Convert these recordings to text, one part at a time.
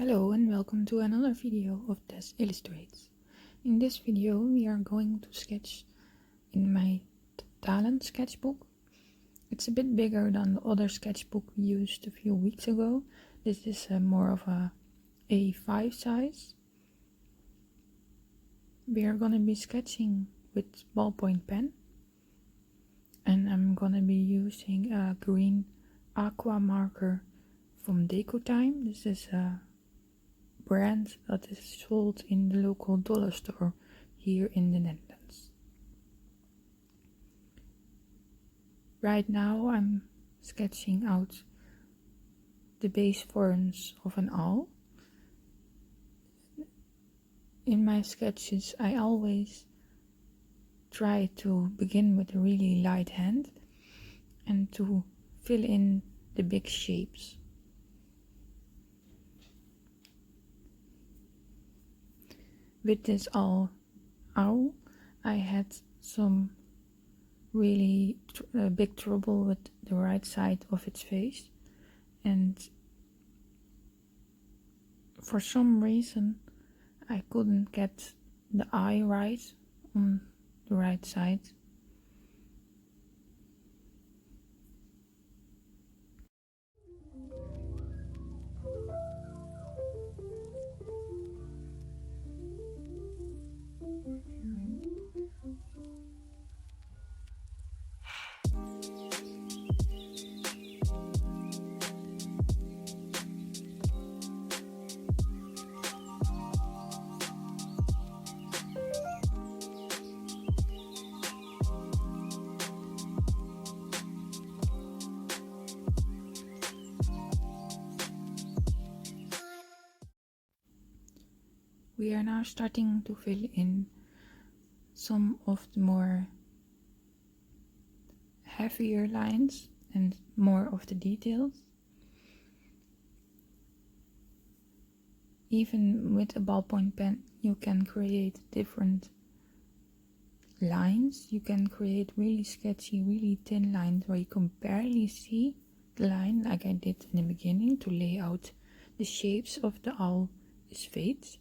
Hello and welcome to another video of Des Illustrates. In this video we are going to sketch in my Talent sketchbook. It's a bit bigger than the other sketchbook we used a few weeks ago. This is more of a A5 size. We are gonna be sketching with ballpoint pen, and I'm gonna be using a green aqua marker from Deco Time. This is a brand that is sold in the local dollar store here in the Netherlands. Right now I'm sketching out the base forms of an owl. In my sketches I always try to begin with a really light hand and to fill in the big shapes. With this owl, I had some really big trouble with the right side of its face, and for some reason I couldn't get the eye right on the right side. We are now starting to fill in some of the more heavier lines and more of the details. Even with a ballpoint pen you can create different lines. You can create really sketchy, really thin lines where you can barely see the line, like I did in the beginning to lay out the shapes of the owl's face.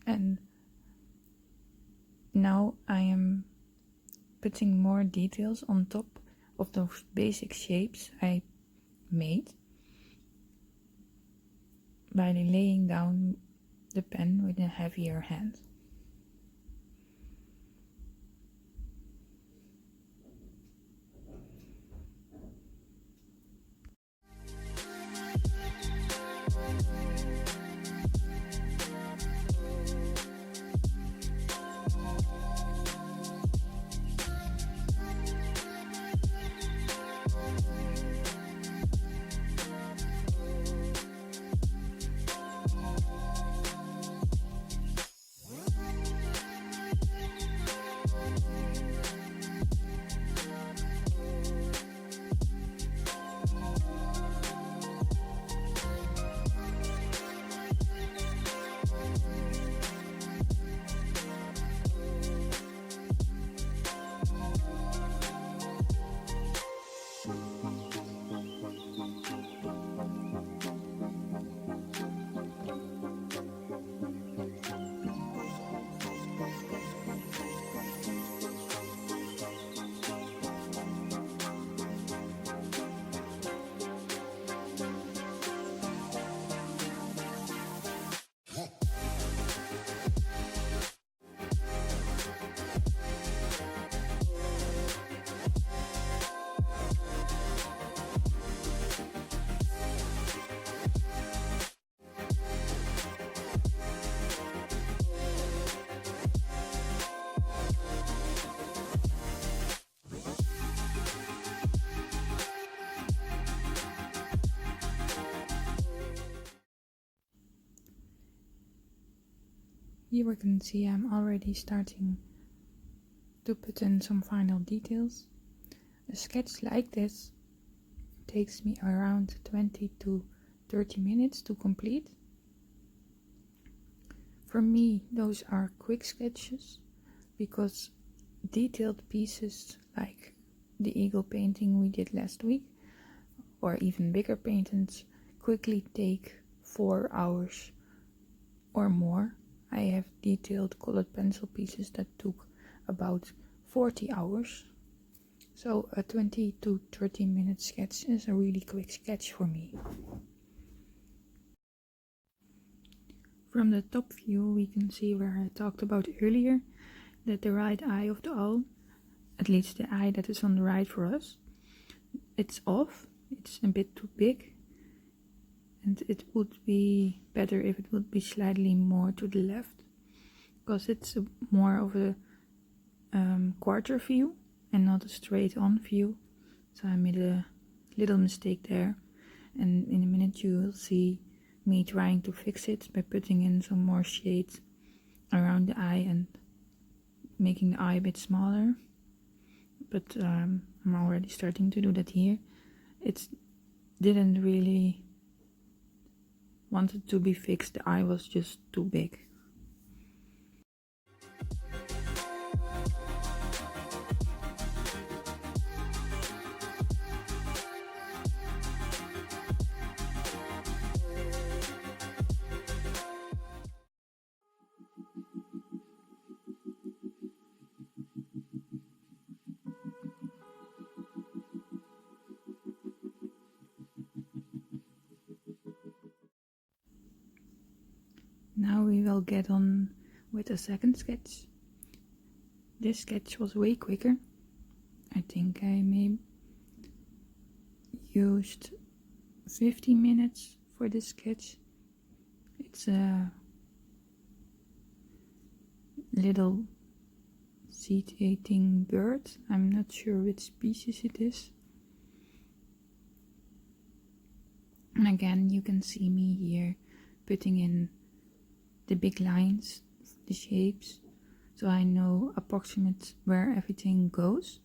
And now I am putting more details on top of those basic shapes I made by laying down the pen with a heavier hand. Here we can see I'm already starting to put in some final details. A sketch like this takes me around 20 to 30 minutes to complete. For me, those are quick sketches because detailed pieces like the eagle painting we did last week, or even bigger paintings, quickly take 4 hours or more. I have detailed colored pencil pieces that took about 40 hours. So a 20 to 30 minute sketch is a really quick sketch for me. From the top view we can see where I talked about earlier that the right eye of the owl, at least the eye that is on the right for us, it's off, it's a bit too big, and it would be better if it would be slightly more to the left, because it's more of a quarter view and not a straight on view. So I made a little mistake there, and in a minute you will see me trying to fix it by putting in some more shades around the eye and making the eye a bit smaller. But I'm already starting to do that here. It didn't really wanted to be fixed, the eye was just too big. Now we will get on with a second sketch. This sketch was way quicker. I think I maybe used 15 minutes for this sketch. It's a little seed-eating bird. I'm not sure which species it is. And again, you can see me here putting in the big lines, the shapes, so I know approximate where everything goes.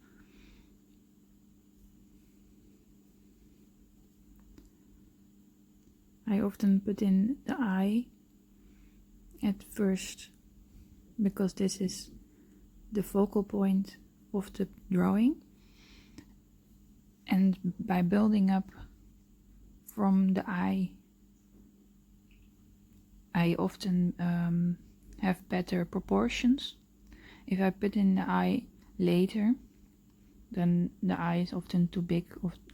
I often put in the eye at first because this is the focal point of the drawing, and by building up from the eye I often have better proportions. If I put in the eye later, then the eye is often too big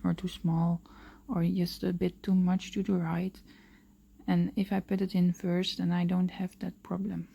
or too small, or just a bit too much to the right. And if I put it in first, then I don't have that problem.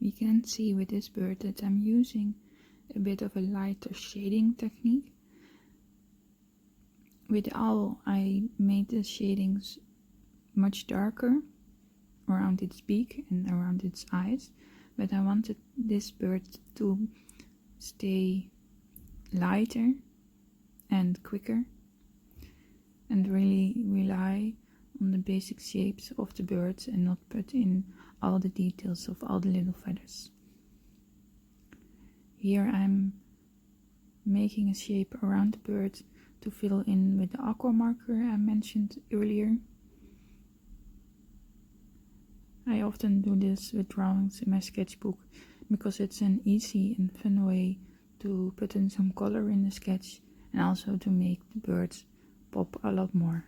We can see with this bird that I'm using a bit of a lighter shading technique. With the owl I made the shadings much darker around its beak and around its eyes, but I wanted this bird to stay lighter and quicker and really rely on the basic shapes of the birds and not put in all the details of all the little feathers. Here I'm making a shape around the bird to fill in with the aqua marker I mentioned earlier. I often do this with drawings in my sketchbook because it's an easy and fun way to put in some color in the sketch and also to make the birds pop a lot more.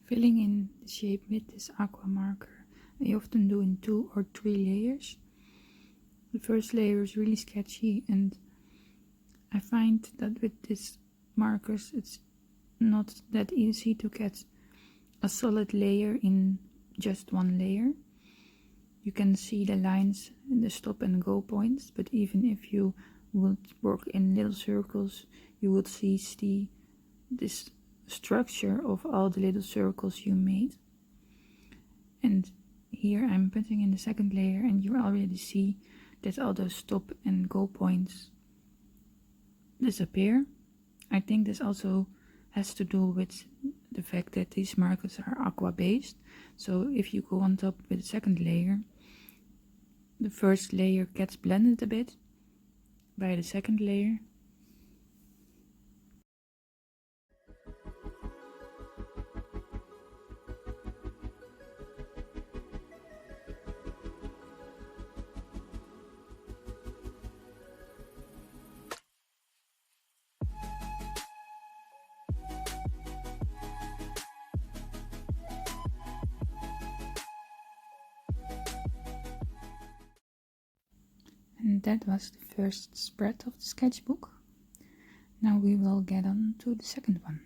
Filling in the shape with this aqua marker I often do in 2 or 3 layers. The first layer is really sketchy, and I find that with these markers it's not that easy to get a solid layer in just one layer. You can see the lines and the stop and go points, but even if you would work in little circles, you would see this structure of all the little circles you made. And here I'm putting in the second layer, and you already see that all those stop and go points disappear. I think this also has to do with the fact that these markers are aqua based. So if you go on top with the second layer, the first layer gets blended a bit by the second layer. And that was the first spread of the sketchbook. Now we will get on to the second one.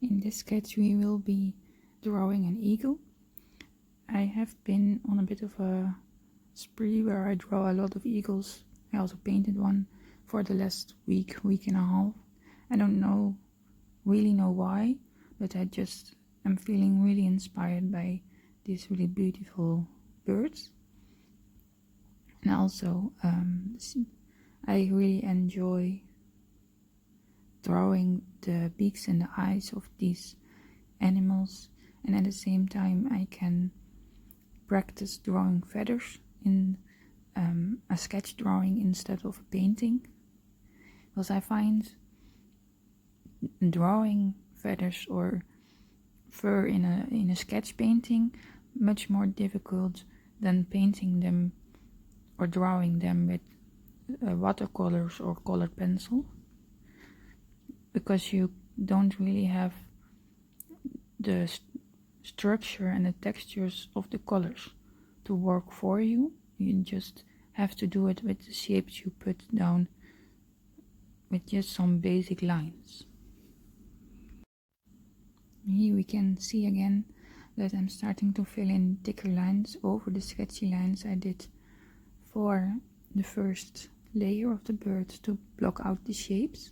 In this sketch we will be drawing an eagle. I have been on a bit of a spree where I draw a lot of eagles. I also painted one for the last week and a half. I don't really know why, but I just am feeling really inspired by these really beautiful birds. And also I really enjoy drawing the beaks and the eyes of these animals, and at the same time I can practice drawing feathers in a sketch drawing instead of a painting, because I find drawing feathers or fur in a sketch painting much more difficult than painting them or drawing them with watercolors or colored pencil, because you don't really have the structure and the textures of the colors to work for you. You just have to do it with the shapes you put down with just some basic lines. Here we can see again that I'm starting to fill in thicker lines over the sketchy lines I did for the first layer of the bird to block out the shapes.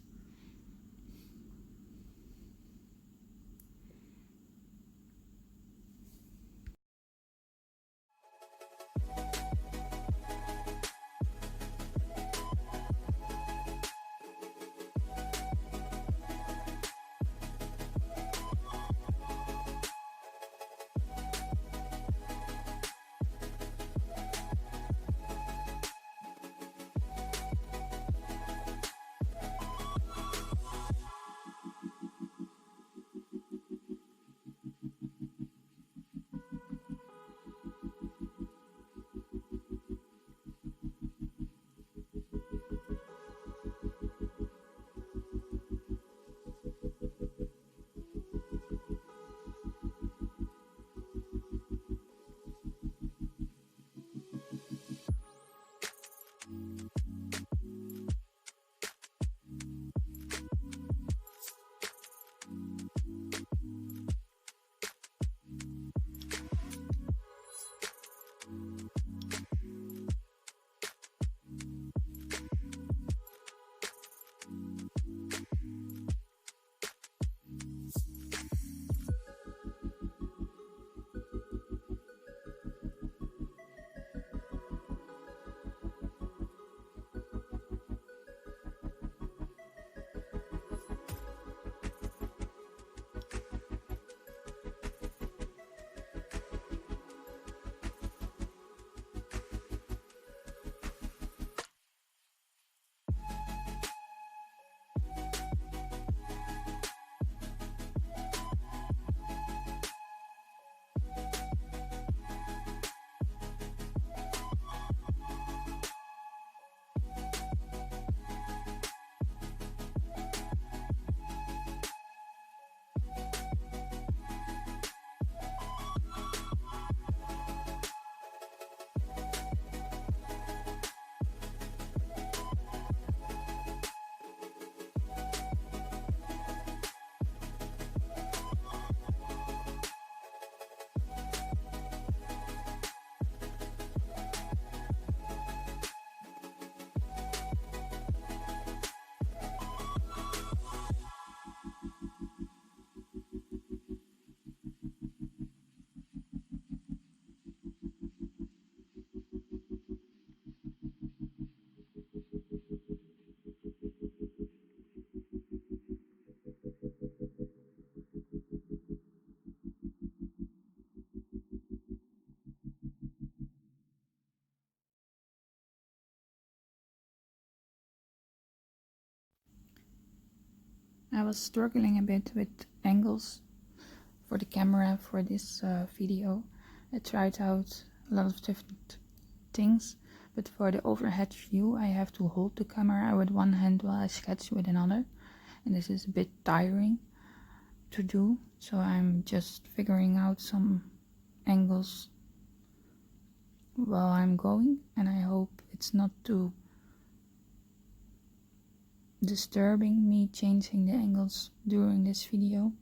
I was struggling a bit with angles for the camera for this video. I tried out a lot of different things, but for the overhead view I have to hold the camera with one hand while I sketch with another, and this is a bit tiring to do, so I'm just figuring out some angles while I'm going, and I hope it's not too disturbing me changing the angles during this video.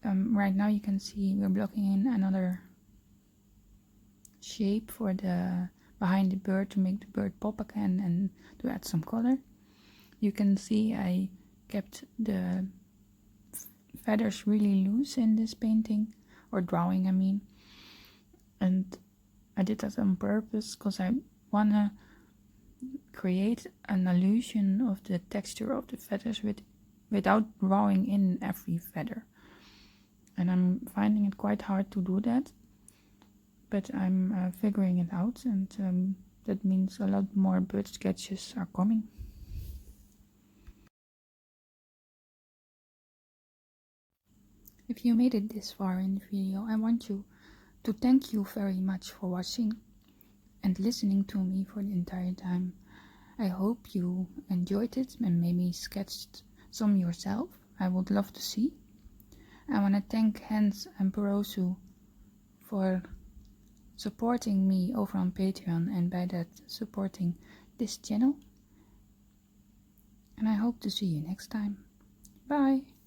Right now you can see we're blocking in another shape for the behind the bird to make the bird pop again and to add some color. You can see I kept the feathers really loose in this painting, or drawing I mean, and I did that on purpose because I wanna create an illusion of the texture of the feathers without drawing in every feather, and I'm finding it quite hard to do that, but I'm figuring it out, and that means a lot more bird sketches are coming. If you made it this far in the video, I want to thank you very much for watching and listening to me for the entire time. I hope you enjoyed it and maybe sketched some yourself. I would love to see. I want to thank Hans and Perosu for supporting me over on Patreon, and by that supporting this channel. And I hope to see you next time. Bye!